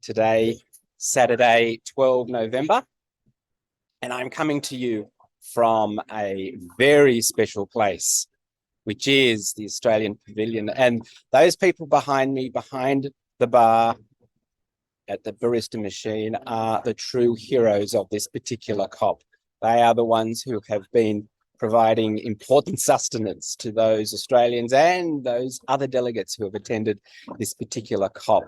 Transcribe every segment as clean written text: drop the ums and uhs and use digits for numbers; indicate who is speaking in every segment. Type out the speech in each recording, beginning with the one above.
Speaker 1: Today, Saturday, 12 November, and I'm coming to you from a very special place, which is the Australian Pavilion. And those people behind me, behind the bar at the barista machine, are the true heroes of this particular COP. They are the ones who have been providing important sustenance to those Australians and those other delegates who have attended this particular COP.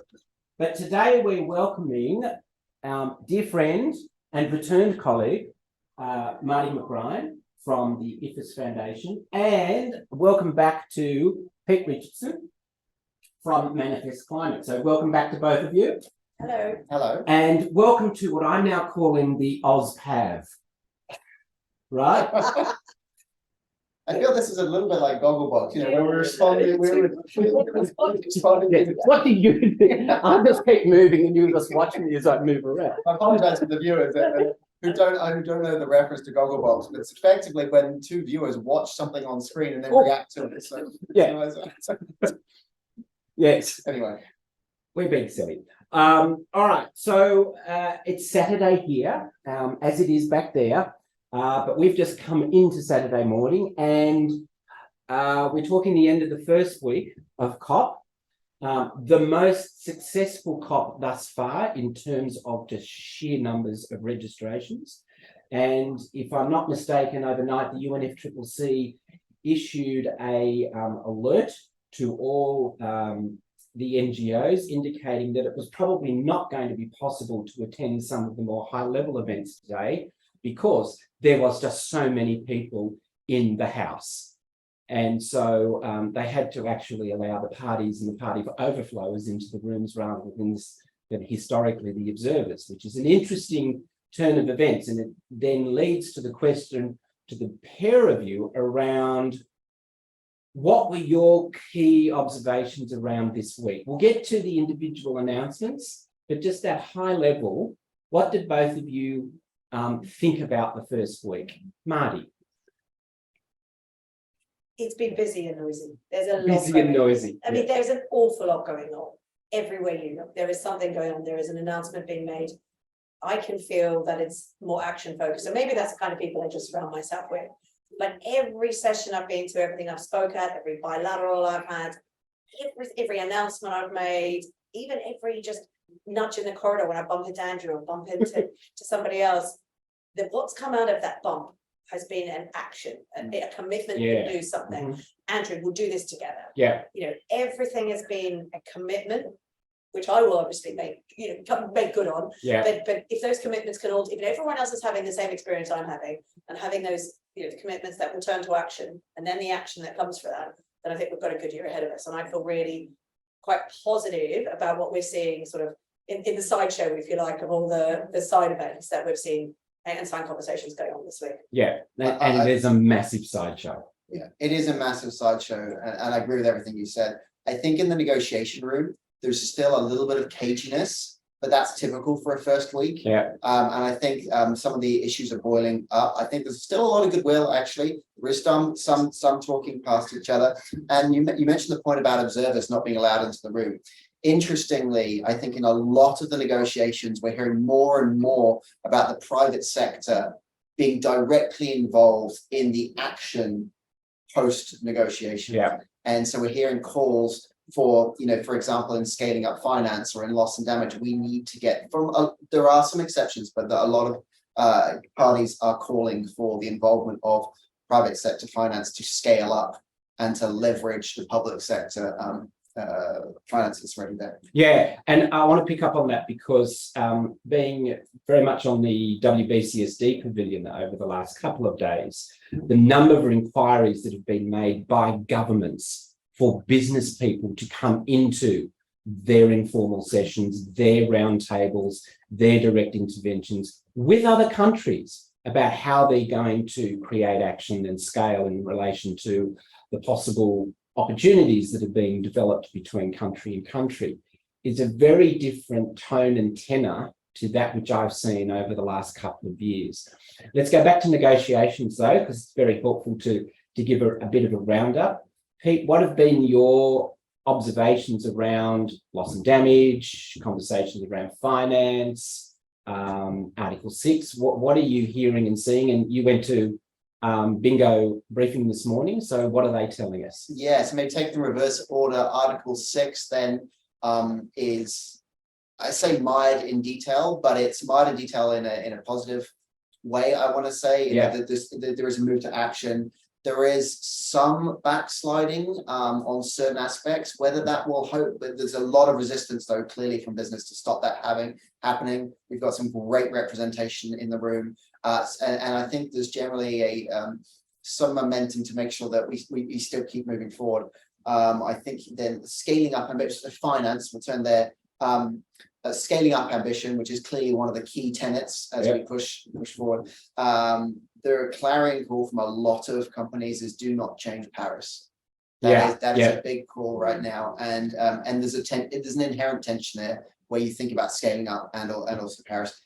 Speaker 1: But today we're welcoming our dear friend and returned colleague, Mardi McBrien from the IFRS Foundation, and welcome back to Pete Richardson from Manifest Climate. So welcome back to both of you.
Speaker 2: Hello.
Speaker 3: Hello.
Speaker 1: And welcome to what I'm now calling the OzPav. Right?
Speaker 3: I feel this is a little bit like Gogglebox, you know, when we're responding, we're responding.
Speaker 1: Yeah. What do you think? I just keep moving and you're just watching me as I move around.
Speaker 3: I apologize for the viewers who don't know the reference to Gogglebox, but it's effectively when two viewers watch something on screen and then react to it. So,
Speaker 1: yeah. Yes.
Speaker 3: Anyway.
Speaker 1: We're being silly. All right. So it's Saturday here, as it is back there. But we've just come into Saturday morning, and we're talking the end of the first week of COP, the most successful COP thus far in terms of just sheer numbers of registrations. And if I'm not mistaken, overnight the UNFCCC issued a alert to all the NGOs indicating that it was probably not going to be possible to attend some of the more high-level events today, because there was just so many people in the house. And so they had to actually allow the parties and the party overflowers into the rooms rather than historically the observers, which is an interesting turn of events. And it then leads to the question to the pair of you around what were your key observations around this week? We'll get to the individual announcements, but just at high level, what did both of you think about the first week? Mardi.
Speaker 2: It's been busy and noisy. There's a lot.
Speaker 1: Busy and noisy.
Speaker 2: I mean, there's an awful lot going on. Everywhere you look, there is something going on. There is an announcement being made. I can feel that it's more action focused. So maybe that's the kind of people I just surround myself with. Like every session I've been to, everything I've spoke at, every bilateral I've had, every announcement I've made, even every just nudge in the corridor when I bump into Andrew or bump into somebody else, that what's come out of that bump has been an action, a commitment to do something. Andrew, we'll do this together.
Speaker 1: Yeah.
Speaker 2: You know, everything has been a commitment, which I will obviously make good on.
Speaker 1: Yeah.
Speaker 2: But if those commitments can all, if everyone else is having the same experience I'm having and having those, the commitments that will turn to action and then the action that comes for that, then I think we've got a good year ahead of us. And I feel really quite positive about what we're seeing sort of in the sideshow, if you like, of all the side events that we've seen and side conversations going on this week.
Speaker 1: Yeah, and there's a massive sideshow.
Speaker 3: Yeah, it is a massive sideshow, and I agree with everything you said. I think in the negotiation room, there's still a little bit of caginess, but that's typical for a first week.
Speaker 1: Yeah.
Speaker 3: And I think some of the issues are boiling up. I think there's still a lot of goodwill, actually. There is some talking past each other. And you mentioned the point about observers not being allowed into the room. Interestingly, I think in a lot of the negotiations, we're hearing more and more about the private sector being directly involved in the action post-negotiation.
Speaker 1: Yeah.
Speaker 3: And so we're hearing calls for, for example, in scaling up finance or in loss and damage, we need to get from, there are some exceptions, but a lot of parties are calling for the involvement of private sector finance to scale up and to leverage the public sector finances already there.
Speaker 1: Yeah, and I want to pick up on that because being very much on the WBCSD pavilion over the last couple of days, the number of inquiries that have been made by governments for business people to come into their informal sessions, their roundtables, their direct interventions with other countries about how they're going to create action and scale in relation to the possible opportunities that are being developed between country and country is a very different tone and tenor to that which I've seen over the last couple of years. Let's go back to negotiations though, because it's very helpful to give a bit of a roundup. Pete, what have been your observations around loss and damage, conversations around finance, Article 6. What are you hearing and seeing? And you went to bingo briefing this morning. So what are they telling us?
Speaker 3: Yeah, so maybe take the reverse order. Article 6 then is, I say mired in detail, but it's mired in detail in a positive way, I want to say.
Speaker 1: Yeah.
Speaker 3: That there is a move to action. There is some backsliding on certain aspects, whether that will hope, but there's a lot of resistance though, clearly from business to stop that happening. We've got some great representation in the room. And I think there's generally some momentum to make sure that we still keep moving forward. I think then scaling up ambition, finance, we'll turn there. Scaling up ambition, which is clearly one of the key tenets as we push forward. The clarion call from a lot of companies is do not change Paris. That is a big call right now, and there's an inherent tension there where you think about scaling up and also Paris.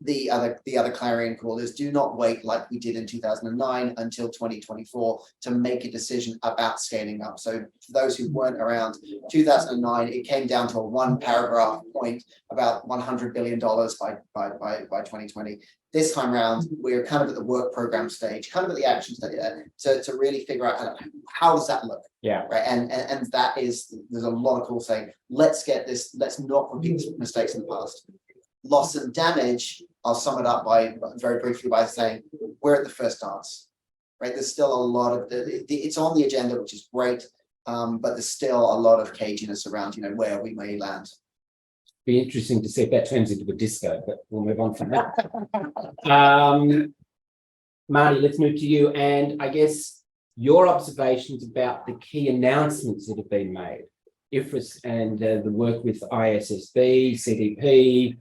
Speaker 3: The other clarion call is do not wait like we did in 2009 until 2024 to make a decision about scaling up. So for those who weren't around, 2009, it came down to a 1-paragraph point about $100 billion by 2020. This time around, we're kind of at the work program stage, kind of at the action stage, to really figure out how does that look.
Speaker 1: Yeah.
Speaker 3: Right. And that is, there's a lot of calls saying, let's not repeat the mistakes in the past. Loss and damage, I'll sum it up very briefly by saying we're at the first dance, right? There's still a lot of it's on the agenda, which is great, but there's still a lot of caginess around, where we may land.
Speaker 1: Be interesting to see if that turns into a disco, but we'll move on from that. Mardi, let's move to you, and I guess your observations about the key announcements that have been made, IFRS and the work with ISSB, CDP.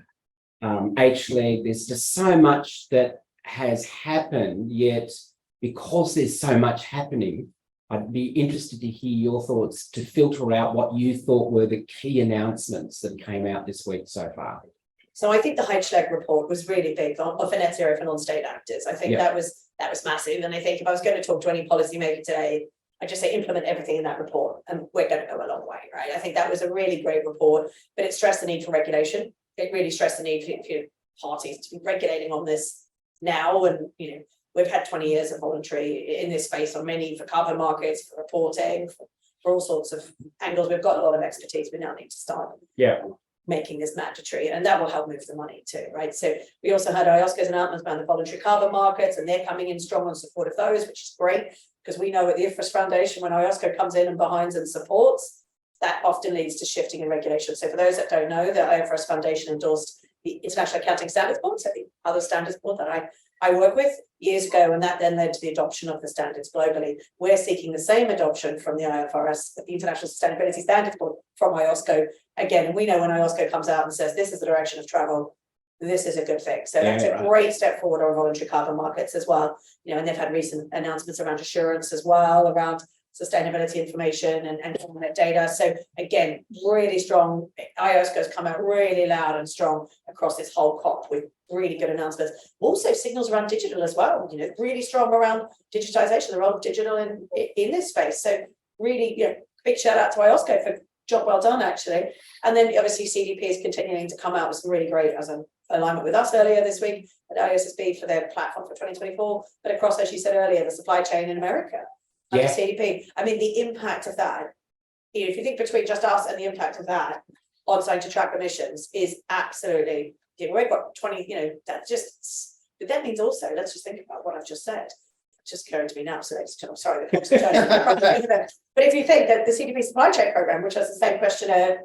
Speaker 1: HLEG, there's just so much that has happened, yet because there's so much happening, I'd be interested to hear your thoughts to filter out what you thought were the key announcements that came out this week so far.
Speaker 2: So I think the HLEG report was really big for net zero for non-state actors. I think that was massive. And I think if I was going to talk to any policymaker today, I'd just say implement everything in that report and we're going to go a long way, right? I think that was a really great report, but it stressed the need for regulation. It really stressed the need for parties to be regulating on this now. And, we've had 20 years of voluntary in this space for carbon markets, for reporting, for all sorts of angles. We've got a lot of expertise. We now need to start making this mandatory, and that will help move the money too, right? So we also had IOSCO's announcements about the voluntary carbon markets, and they're coming in strong on support of those, which is great, because we know at the IFRS Foundation, when IOSCO comes in and behinds and supports, that often leads to shifting in regulation. So for those that don't know, the IFRS Foundation endorsed the International Accounting Standards Board, so the other standards board that I work with years ago, and that then led to the adoption of the standards globally. We're seeking the same adoption from the IFRS, the International Sustainability Standards Board, from IOSCO again. And we know when IOSCO comes out and says this is the direction of travel, this is a good thing. So that's a great step forward on voluntary carbon markets as well. And they've had recent announcements around assurance as well, around sustainability information and data. So again, really strong. IOSCO's come out really loud and strong across this whole COP with really good announcements. Also signals around digital as well, really strong around digitization, the role of digital in this space. So really, big shout out to IOSCO for job well done, actually. And then obviously CDP is continuing to come out with some really great as an alignment with us earlier this week at ISSB for their platform for 2024, but across, as you said earlier, the supply chain in America. Under CDP. I mean, the impact of that, if you think between just us and the impact of that on starting to track emissions is absolutely, we've got 20, that's just, but that means also, let's just think about what I've just said. It's just occurring to me now, so I'm sorry, the clock's turning. But if you think that the CDP supply chain program, which has the same questionnaire,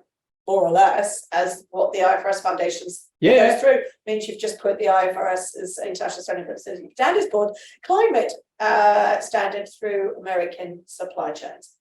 Speaker 2: more or less, as what the IFRS Foundation's goes through, means you've just put the IFRS's International Sustainability Standards Board climate standard through American supply chains.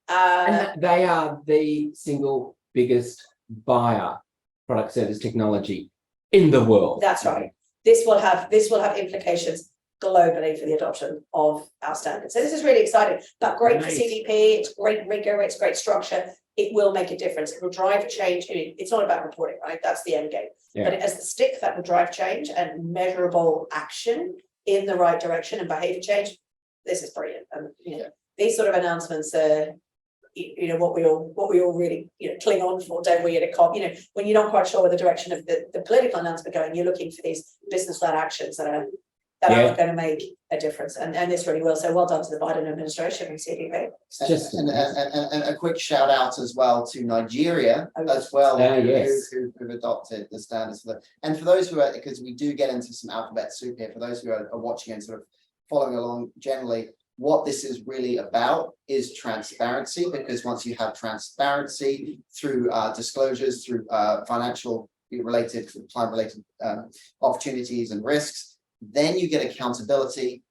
Speaker 1: And they are the single biggest buyer product service technology in the world.
Speaker 2: That's right. This will have implications globally for the adoption of our standards. So this is really exciting, but great for CDP. It's great rigor, it's great structure. It will make a difference. It will drive change. It's not about reporting, right? That's the end game. But as the stick that will drive change and measurable action in the right direction and behavior change, this is brilliant. And these sort of announcements are what we all really, cling on for, don't we, at a COP? When you're not quite sure where the direction of the political announcement going, you're looking for these business-led actions that are going to make a difference, and this really will. So well done to the Biden administration and CDB.
Speaker 3: And a quick shout out as well to Nigeria as well, who've adopted the standards for that. And for those who are, because we do get into some alphabet soup here, for those who are watching and sort of following along generally, what this is really about is transparency, because once you have transparency through disclosures, through financial related, climate related opportunities and risks, then you get accountability,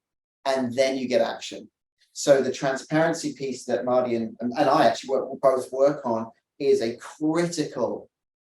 Speaker 3: and then you get action. So the transparency piece that Mardi and I actually both work on is a critical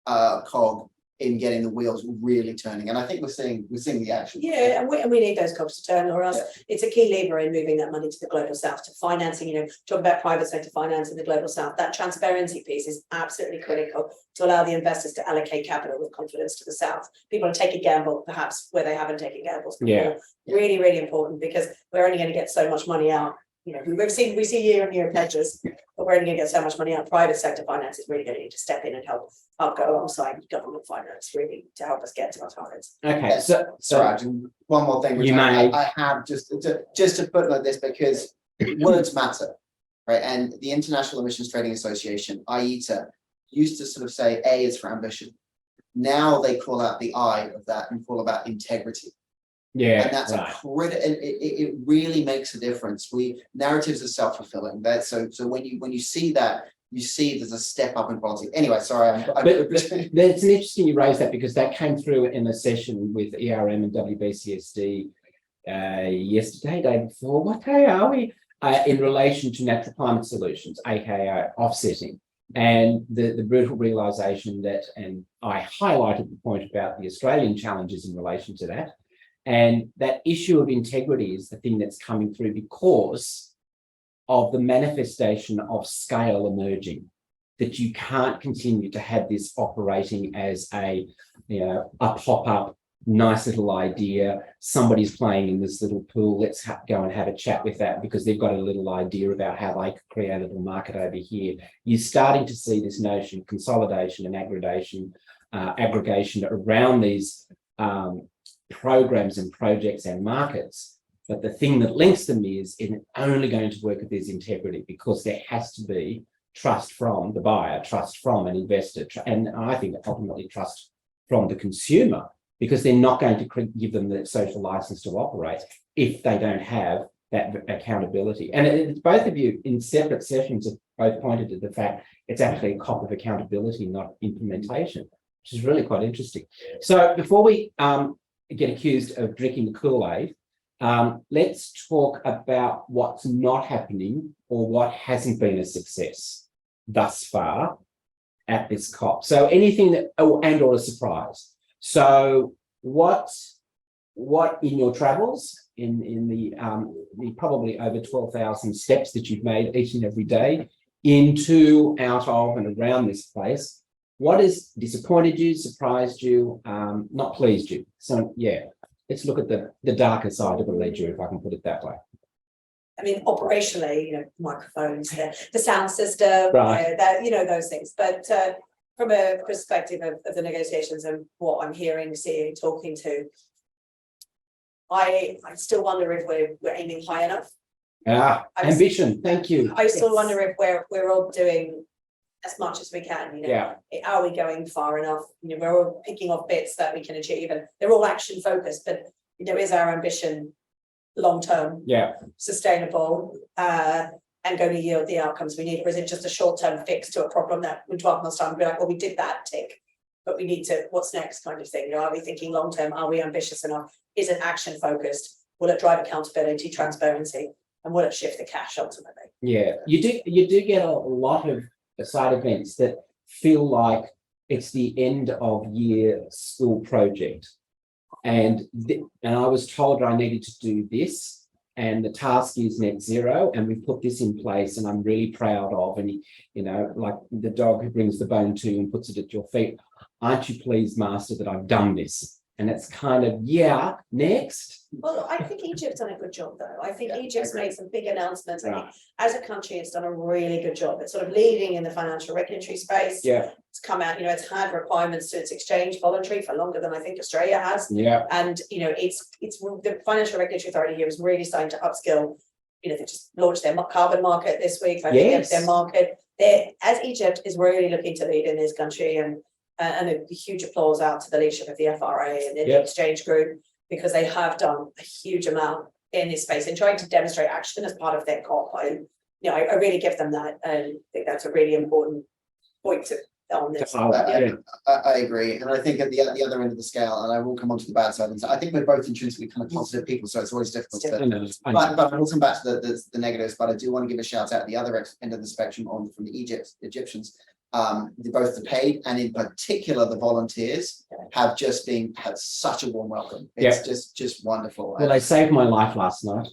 Speaker 3: cog in getting the wheels really turning. And I think we're seeing the action.
Speaker 2: Yeah, and we need those cogs to turn, or else it's a key lever in moving that money to the global south, to financing, talking about private sector finance in the global south. That transparency piece is absolutely critical to allow the investors to allocate capital with confidence to the south. People are taking gamble, perhaps where they haven't taken gambles before. Really, really important, because we're only going to get so much money out. We see year on year pledges, but we're only going to get so much money out. Private sector finance is really going to need to step in and help go alongside government finance, really, to help us get to our targets.
Speaker 1: Okay,
Speaker 3: so one more thing, which I have just to put like this, because words matter, right? And the International Emissions Trading Association, IETA, used to sort of say A is for ambition. Now they call out the I of that and call about integrity. Yeah, and that's a critical. It really makes a difference. Narratives are self-fulfilling. So when you see that, you see there's a step up in quality. Anyway, sorry.
Speaker 1: But it's interesting you raised that, because that came through in a session with ERM and WBCSD yesterday, day before. What day are we? In relation to natural climate solutions, aka offsetting, and the brutal realization that, and I highlighted the point about the Australian challenges in relation to that. And that issue of integrity is the thing that's coming through because of the manifestation of scale emerging, that you can't continue to have this operating as a pop-up, nice little idea. Somebody's playing in this little pool. Let's go and have a chat with that, because they've got a little idea about how they could create a little market over here. You're starting to see this notion of consolidation and aggregation around these programs and projects and markets, but the thing that links them is it's only going to work if there's integrity, because there has to be trust from the buyer, trust from an investor, and I think ultimately trust from the consumer, because they're not going to give them the social license to operate if they don't have that accountability. And both of you in separate sessions have both pointed to the fact it's actually a COP of accountability, not implementation, which is really quite interesting. So before we get accused of drinking the Kool-Aid, let's talk about what's not happening or what hasn't been a success thus far at this COP. So anything that, or a surprise. So what in your travels, in the probably over 12,000 steps that you've made each and every day into, out of, and around this place, what has disappointed you, surprised you, not pleased you? So let's look at the darker side of the ledger, if I can put it that way.
Speaker 2: I mean, operationally, microphones, the sound system, those things. But from a perspective of the negotiations and what I'm hearing, seeing, talking to, I still wonder if we're aiming high enough.
Speaker 1: Ambition. Thank you.
Speaker 2: I still wonder if we're all doing as much as we can. Are we going far enough? We're all picking off bits that we can achieve, and they're all action focused. But is our ambition long term, sustainable, and going to yield the outcomes we need, or is it just a short term fix to a problem that in 12 months' time we'll be like, well, we did that tick, but we need to, what's next, kind of thing. Are we thinking long term? Are we ambitious enough? Is it action focused? Will it drive accountability, transparency, and will it shift the cash ultimately?
Speaker 1: Yeah, you do get a lot of side events that feel like it's the end of year school project, and I was told I needed to do this, and the task is net zero, and we put this in place, and I'm really proud of, and like the dog who brings the bone to you and puts it at your feet, aren't you pleased, master, that I've done this? And it's kind of, yeah, next.
Speaker 2: Well, I think Egypt's done a good job, though. I think
Speaker 3: Yeah,
Speaker 2: Egypt's made some big announcements. I
Speaker 1: Right.
Speaker 2: think as a country, it's done a really good job. It's sort of leading in the financial regulatory space.
Speaker 1: Yeah,
Speaker 2: It's come out, it's had requirements to its exchange voluntary for longer than I think Australia has.
Speaker 1: yeah,
Speaker 2: And, it's the Financial Regulatory Authority here is really starting to upskill. They just launched their carbon market this week. I think
Speaker 1: Yes.
Speaker 2: their market. As Egypt is really looking to lead in this country, and a huge applause out to the leadership of the FRA and the
Speaker 1: Yep.
Speaker 2: exchange group, because they have done a huge amount in this space and trying to demonstrate action as part of their COP. I really give them that, and I think that's a really important point on this.
Speaker 1: Oh, yeah.
Speaker 3: I agree, and I think at the other end of the scale, and I will come on to the bad side, and so I think we're both intrinsically kind of positive people, so it's always difficult to.
Speaker 1: I know.
Speaker 3: But I will come back to the negatives, but I do want to give a shout out at the other end of the spectrum from the Egyptians. Both the paid and in particular the volunteers have just had such a warm welcome. It's just wonderful.
Speaker 1: Well, they saved my life last night.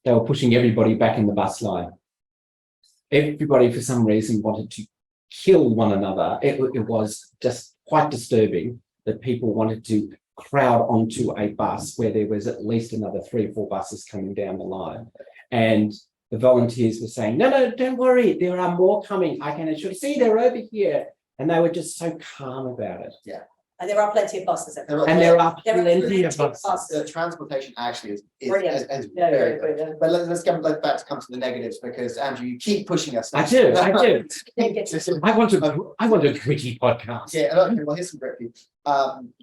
Speaker 1: They were pushing everybody back in the bus line. Everybody, for some reason, wanted to kill one another. It was just quite disturbing that people wanted to crowd onto a bus where there was at least another 3 or 4 buses coming down the line. And the volunteers were saying, no, don't worry, there are more coming. I can assure you, see, they're over here. And they were just so calm about it.
Speaker 3: Yeah.
Speaker 2: And there are plenty of buses.
Speaker 1: There are plenty of buses.
Speaker 3: The transportation actually is
Speaker 2: Brilliant.
Speaker 3: very good. But let's come back to come to the negatives, because Andrew, you keep pushing us.
Speaker 1: I do. I want a gritty podcast.
Speaker 3: Yeah, okay, well, here's some gritty.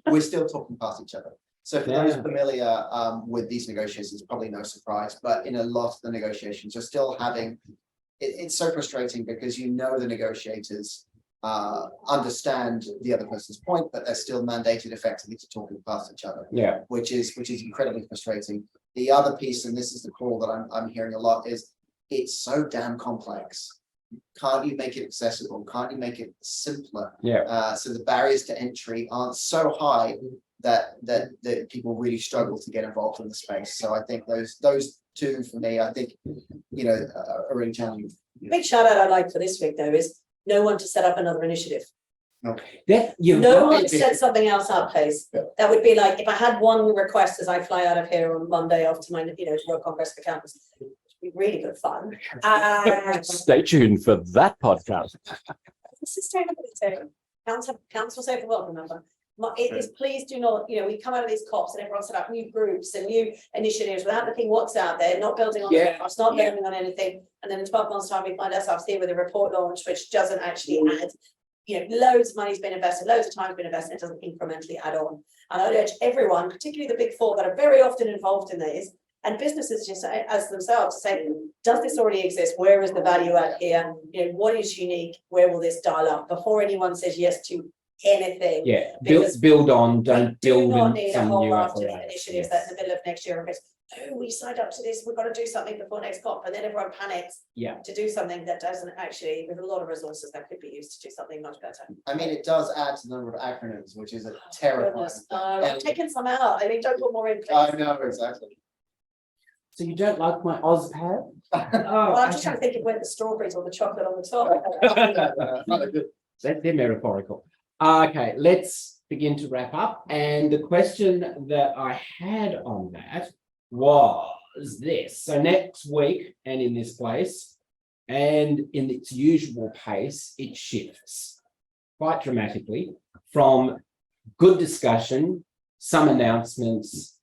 Speaker 3: We're still talking past each other. So for those familiar with these negotiations, probably no surprise, but in a lot of the negotiations, you're still having, it's so frustrating because the negotiators understand the other person's point, but they're still mandated effectively to talk past each other.
Speaker 1: Yeah.
Speaker 3: Which is incredibly frustrating. The other piece, and this is the call that I'm hearing a lot, is it's so damn complex. Can't you make it accessible? Can't you make it simpler?
Speaker 1: Yeah.
Speaker 3: So the barriers to entry aren't so high that people really struggle to get involved in the space. So I think those two for me, I think, are really challenging.
Speaker 2: Big shout out I'd like for this week though is no one to set up another initiative.
Speaker 1: No
Speaker 2: one to set something else up, please. Yeah. That would be like if I had one request as I fly out of here on Monday off to my World Congress for Campus. It'd be really good fun.
Speaker 1: Stay tuned for that podcast.
Speaker 2: Sustainability. Council safe and welcome, remember. It is please do not, we come out of these COPs and everyone set up new groups and new initiatives without looking what's out there, not building on it's not building on anything. And then in 12 months' time, we find ourselves here with a report launch which doesn't actually add, loads of money's been invested, loads of time's been invested, it doesn't incrementally add on. And I would urge everyone, particularly the big 4 that are very often involved in these, and businesses just as themselves say, does this already exist? Where is the value add here? What is unique? Where will this dial up? Before anyone says yes to anything.
Speaker 1: Yeah, build on, don't build
Speaker 2: not need a whole
Speaker 1: new
Speaker 2: raft of initiatives that in the middle of next year goes, oh, we signed up to this, we've got to do something before next COP, and then everyone panics to do something that doesn't actually, with a lot of resources that could be used to do something much better.
Speaker 3: I mean, it does add to the number of acronyms, which is a terrifying.
Speaker 2: I've taken some out. I mean, don't put more in, please.
Speaker 3: I know, exactly.
Speaker 1: So you don't like my OzPad?
Speaker 2: Well, I'm just trying to think of where the strawberries or the chocolate on the top.
Speaker 1: They're metaphorical. Okay, let's begin to wrap up. And the question that I had on that was this. So next week and in this place and in its usual pace, it shifts quite dramatically from good discussion, some announcements,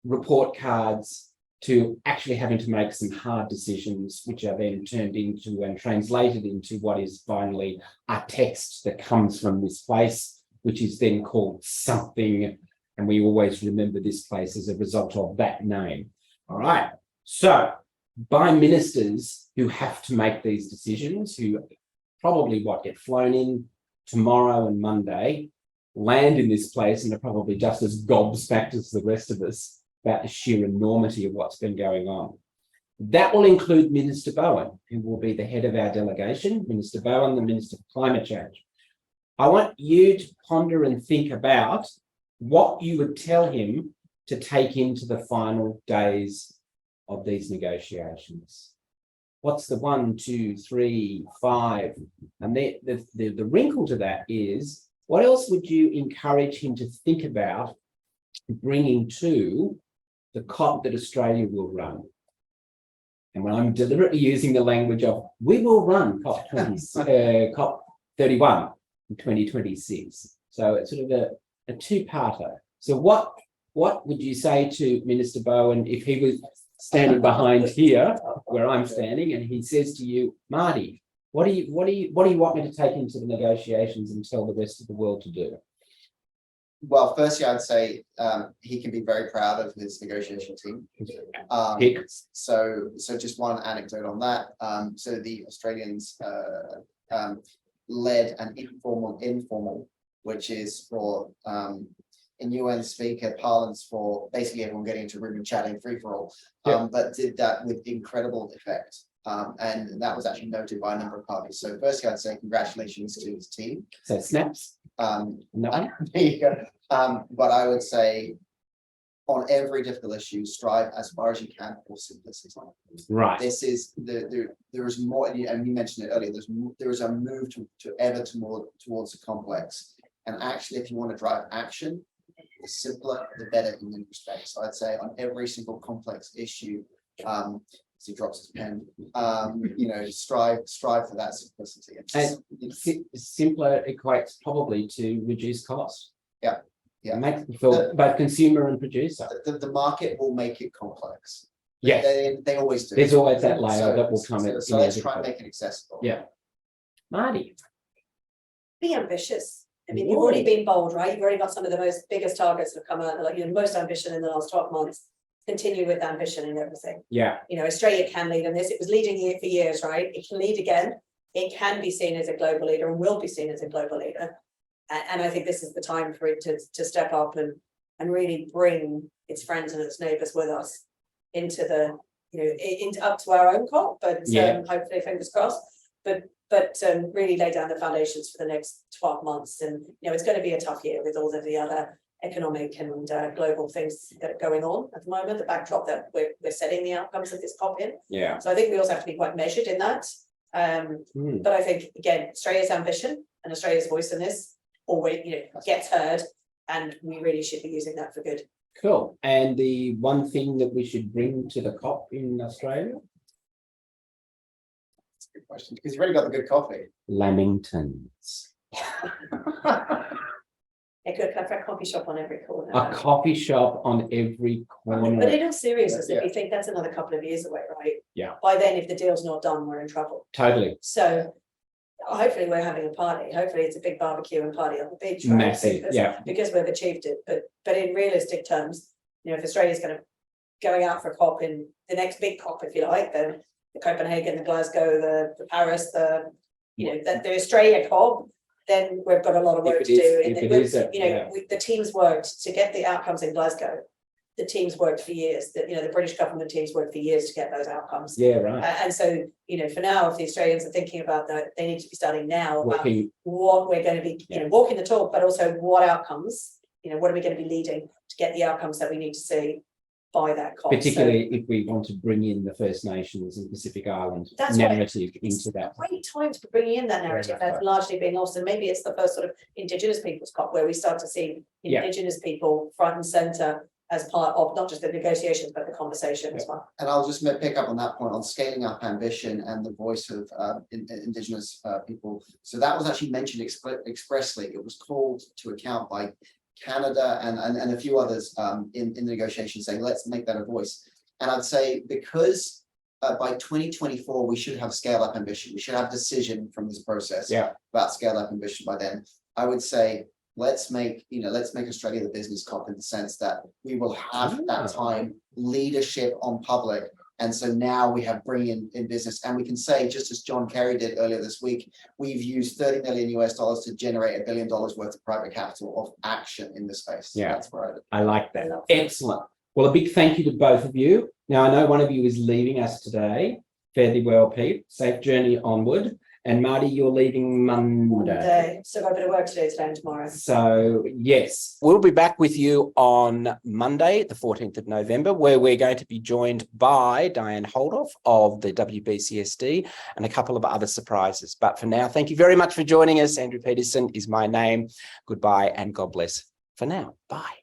Speaker 1: report cards, to actually having to make some hard decisions, which are then turned into and translated into what is finally a text that comes from this place, which is then called something. And we always remember this place as a result of that name. All right. So by ministers who have to make these decisions, who probably get flown in tomorrow and Monday, land in this place and are probably just as gobsmacked as the rest of us about the sheer enormity of what's been going on. That will include Minister Bowen, who will be the head of our delegation, Minister Bowen, the Minister for Climate Change. I want you to ponder and think about what you would tell him to take into the final days of these negotiations. What's the 1, 2, 3, 5? And the wrinkle to that is, what else would you encourage him to think about bringing to the COP that Australia will run. And when I'm deliberately using the language of we will run COP31 in 2026. So it's sort of a two-parter. So what would you say to Minister Bowen if he was standing behind here where I'm standing and he says to you, Mardi, what do you want me to take into the negotiations and tell the rest of the world to do?
Speaker 3: Well, firstly, I'd say he can be very proud of his negotiation team. So just one anecdote on that. So the Australians led an informal, which is for in UN speaker parlance for basically everyone getting into a room and chatting free for all, but did that with incredible effect. And that was actually noted by a number of parties. So firstly, I'd say congratulations to his team.
Speaker 1: So snaps.
Speaker 3: There you go. But I would say on every difficult issue, strive as far as you can for simplicity.
Speaker 1: Right.
Speaker 3: This is there is more, and you mentioned it earlier. There is a move to ever towards the complex. And actually, if you want to drive action, the simpler, the better in many respects. So I'd say on every single complex issue, as he drops his pen, strive for that simplicity.
Speaker 1: And simpler equates probably to reduce cost.
Speaker 3: Yeah.
Speaker 1: Make it for both consumer and producer.
Speaker 3: The market will make it complex.
Speaker 1: Yes.
Speaker 3: They always do.
Speaker 1: There's always that layer that will come in.
Speaker 3: So let's try and make it accessible.
Speaker 1: Yeah. Mardi.
Speaker 2: Be ambitious. I mean, you've already been bold, right? You've already got some of the most biggest targets that have come out, like most ambition in the last 12 months. Continue with ambition and everything.
Speaker 1: Yeah.
Speaker 2: Australia can lead in this. It was leading here for years, right? It can lead again. It can be seen as a global leader and will be seen as a global leader. And I think this is the time for it to step up and really bring its friends and its neighbours with us into the, into up to our own COP, but hopefully fingers crossed. But really lay down the foundations for the next 12 months. And it's going to be a tough year with all of the other economic and global things that are going on at the moment, the backdrop that we're setting the outcomes of this COP in.
Speaker 1: Yeah.
Speaker 2: So I think we also have to be quite measured in that. But I think, again, Australia's ambition and Australia's voice in this always, gets heard, and we really should be using that for good.
Speaker 1: Cool. And the one thing that we should bring to the COP in Australia?
Speaker 3: That's a good question, because you've already got the good coffee.
Speaker 1: Lamingtons.
Speaker 2: A good coffee shop on every corner.
Speaker 1: A coffee shop on every corner.
Speaker 2: But in all seriousness, if you think that's another couple of years away, right?
Speaker 1: Yeah.
Speaker 2: By then, if the deal's not done, we're in trouble.
Speaker 1: Totally.
Speaker 2: So hopefully we're having a party. Hopefully it's a big barbecue and party on the beach. Right?
Speaker 1: Massive,
Speaker 2: Because we've achieved it. But in realistic terms, if Australia's going out for a COP in the next big COP, if you like, the Copenhagen, the Glasgow, the Paris, the Australia COP, then we've got a lot of work to do. The teams worked to get the outcomes in Glasgow. The teams worked for years. The British government teams worked for years to get those outcomes.
Speaker 1: Yeah, right.
Speaker 2: And so, for now, if the Australians are thinking about that, they need to be starting now about
Speaker 1: Working.
Speaker 2: what we're going to be, walking the talk, but also what outcomes, what are we going to be leading to get the outcomes that we need to see by that COP.
Speaker 1: Particularly if we want to bring in the First Nations and Pacific Island narrative into that.
Speaker 2: Great time to bring in that narrative that's largely been lost, and maybe it's the first sort of Indigenous people's COP where we start to see Indigenous people front and centre as part of not just the negotiations but the conversation as well.
Speaker 3: And I'll just pick up on that point on scaling up ambition and the voice of Indigenous people. So that was actually mentioned expressly. It was called to account by Canada and a few others in the negotiations, saying let's make that a voice. And I'd say because by 2024 we should have scale up ambition, we should have decision from this process about scale up ambition by then. I would say let's make Australia the business COP in the sense that we will have at that time leadership on public. And so now we have bringing in business, and we can say, just as John Kerry did earlier this week, we've used $30 million to generate $1 billion worth of private capital of action in the space.
Speaker 1: Yeah,
Speaker 3: that's right.
Speaker 1: I like that. Excellent. Well, a big thank you to both of you. Now, I know one of you is leaving us today. Fare thee well, Pete. Safe journey onward. And Mardi, you're leaving Monday.
Speaker 2: So I've got a bit of work to do today and tomorrow.
Speaker 1: So, yes, we'll be back with you on Monday, the 14th of November, where we're going to be joined by Diane Holdoff of the WBCSD and a couple of other surprises. But for now, thank you very much for joining us. Andrew Petersen is my name. Goodbye and God bless for now. Bye.